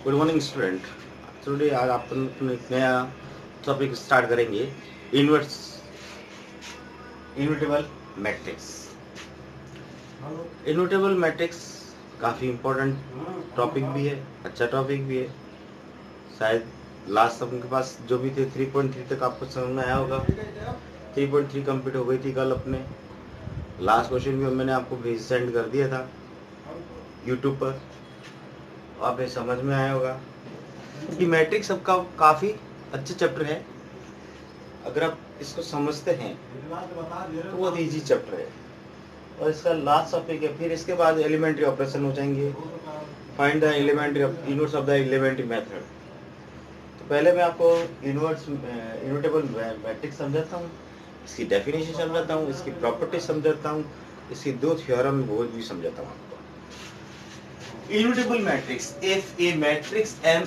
Good morning student. Today आज अपन एक नया टॉपिक स्टार्ट करेंगे, इन्वर्टेबल मैट्रिक्स। इन्वर्टेबल मैट्रिक्स काफ़ी इम्पोर्टेंट टॉपिक भी है, अच्छा टॉपिक भी है। शायद लास्ट अपने पास जो भी थे 3.3 तक आपको समझ में आया होगा। 3.3 कंप्लीट हो गई थी कल अपने। लास्ट क्वेश्चन भी मैंने आपको भेज सेंड कर दिया था यूट्यूब पर, आप ये समझ में आया होगा कि मैट्रिक्स सबका काफ़ी अच्छा चैप्टर है। अगर आप इसको समझते हैं तो बहुत इजी चैप्टर है। और इसका लास्ट टॉपिक है, फिर इसके बाद एलिमेंट्री ऑपरेशन हो जाएंगे। Find the elementary inverse of the elementary method. तो पहले मैं आपको इन्वर्टेबल मैट्रिक्स समझाता हूँ, इसकी डेफिनेशन समझाता हूँ, इसकी प्रॉपर्टी समझाता हूँ, इसकी दो थ्योरम वो भी समझाता हूँ आपको। Invertible matrix, if a matrix M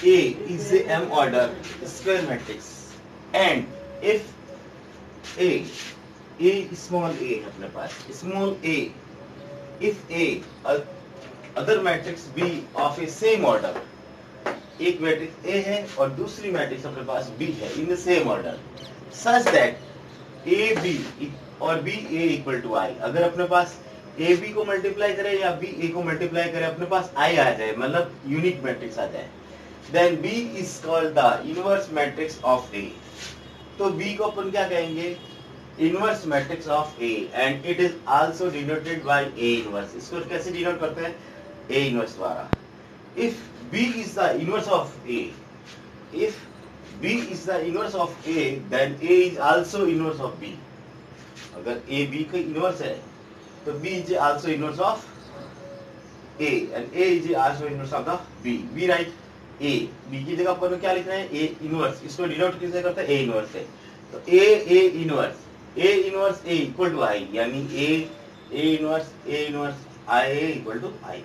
A is a M order square matrix and if A small a है अपने पास, small a, if A other matrix B of a same order, एक मैट्रिक्स A है और दूसरी matrix अपने पास B है in the same order such that A B और B A equal to I, अगर अपने पास A B को मल्टीप्लाई करे या B A को मल्टीप्लाई करे अपने पास I आ जाए, मतलब यूनिक मैट्रिक्स आ जाए, then B is called the inverse matrix of A। तो B को अपन क्या कहेंगे? Inverse matrix of A and it is also denoted by A inverse। इसको कैसे डिनोट करते हैं? A inverse द्वारा। If B is the inverse of A, if B is the inverse of A, then A is also inverse of B। अगर A B का inverse है, तो B is also inverse of A and A is also inverse of the B। B right? A B की जगह पर क्या लिखना है? A inverse. इसको डिनोट किससे करते हैं? A इनवर्स से। तो A inverse A equal to I, यानी A inverse I equal to I।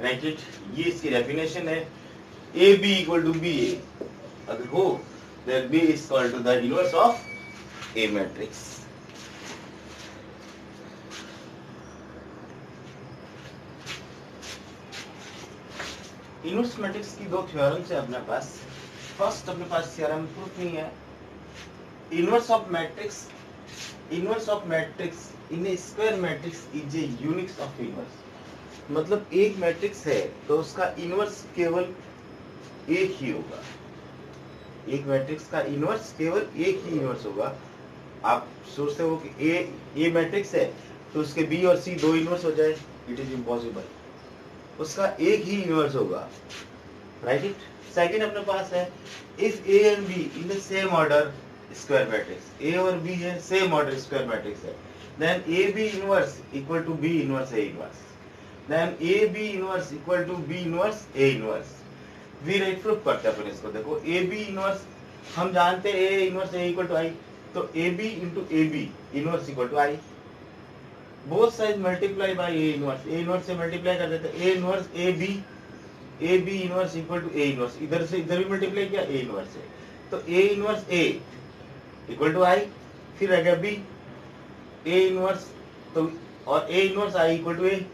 Right it, ये इसकी डेफिनेशन है। A B equal to B A अगर हो, then B is equal to the inverse of A matrix. Inverse matrix की दो theorems है अपने पास। फर्स्ट अपने पास थ्योरम प्रूफ नहीं है, inverse of matrix in A square matrix is a Unix of inverse. मतलब एक मैट्रिक्स है तो उसका इनवर्स केवल एक ही होगा। एक मैट्रिक्स का इनवर्स केवल एक ही इनवर्स होगा। आप सोचते हो कि ए मैट्रिक्स है तो उसके बी और सी दो इनवर्स हो जाए, इट इज इम्पॉसिबल। उसका एक ही इनवर्स होगा। Right it. सेकंड अपने पास है, if A and B in the same order square matrix, A और बी है सेम ऑर्डर स्क्वायर मैट्रिक्स है, then A B inverse equal to B inverse A inverse, then A B inverse equal to B inverse A inverse. We write proof करते हैं अपन इसको। देखो ए B inverse हम जानते हैं A inverse A equal to I, तो A B into A B inverse equal to I. Both side multiply by A inverse से multiply कर देते हैं। A B inverse equal to A inverse, इधर से इधर भी मल्टीप्लाई किया ए इनवर्स से, तो A inverse A equal to I. फिर रह गया बी ए इनवर्स, तो और A inverse I equal to A.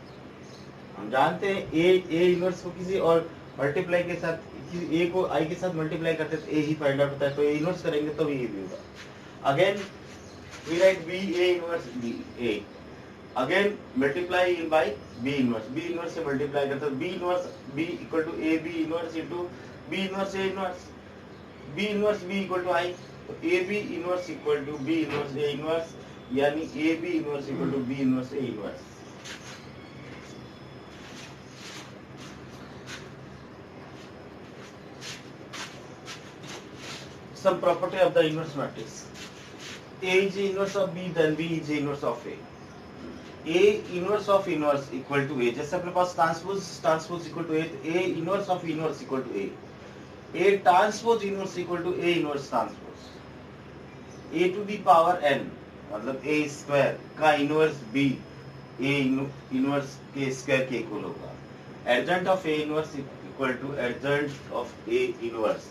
हम जानते हैं ए इनवर्स को किसी और मल्टीप्लाई के साथ, किसी ए को आई के साथ मल्टीप्लाई करते तो ए ही फाइंड आउट होता है, तो ए इनवर्स करेंगे तो ये भी होगा। Again we write B A inverse B A, again multiply by B inverse से मल्टीप्लाई करते हैं, B inverse B equal to A B inverse into B inverse A inverse, B inverse B equal to I, तो A B inverse equal to B inverse A inverse, यानी A B inverse equal to B inverse A inverse. Some property of the inverse matrix. A is the inverse of B, then B is the inverse of A. A inverse of inverse equal to A, जैसे अपने पास transpose equal to A, तो A inverse of inverse equal to A, A transpose inverse equal to A inverse transpose. A to the power n मतलब A square का inverse B A inverse के स्क्वायर के इक्वल होगा। Adjoint of A inverse equal to adjoint of A inverse,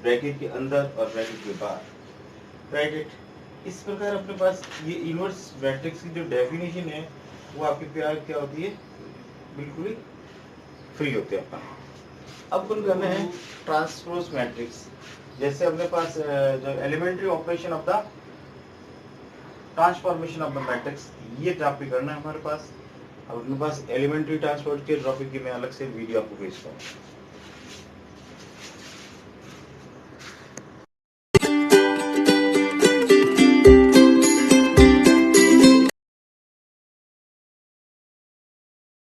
bracket के अंदर और ब्रैकेट के बाहर। Right it. इस प्रकार अपने पास ये इनवर्स मैट्रिक्स की जो डेफिनेशन है वो आपके प्यार क्या होती है, बिल्कुल ही फ्री होते हैं अपन। अब अपन करने हैं ट्रांसपोज मैट्रिक्स। जैसे अपने पास जो elementary operation of the transformation of the matrix, ये टॉपिक करना है हमारे पास। अब अपने पास एलिमेंट्री ट्रांसपोर्ट के टॉपिक की मैं अलग से वीडियो आपको भेजता हूँ।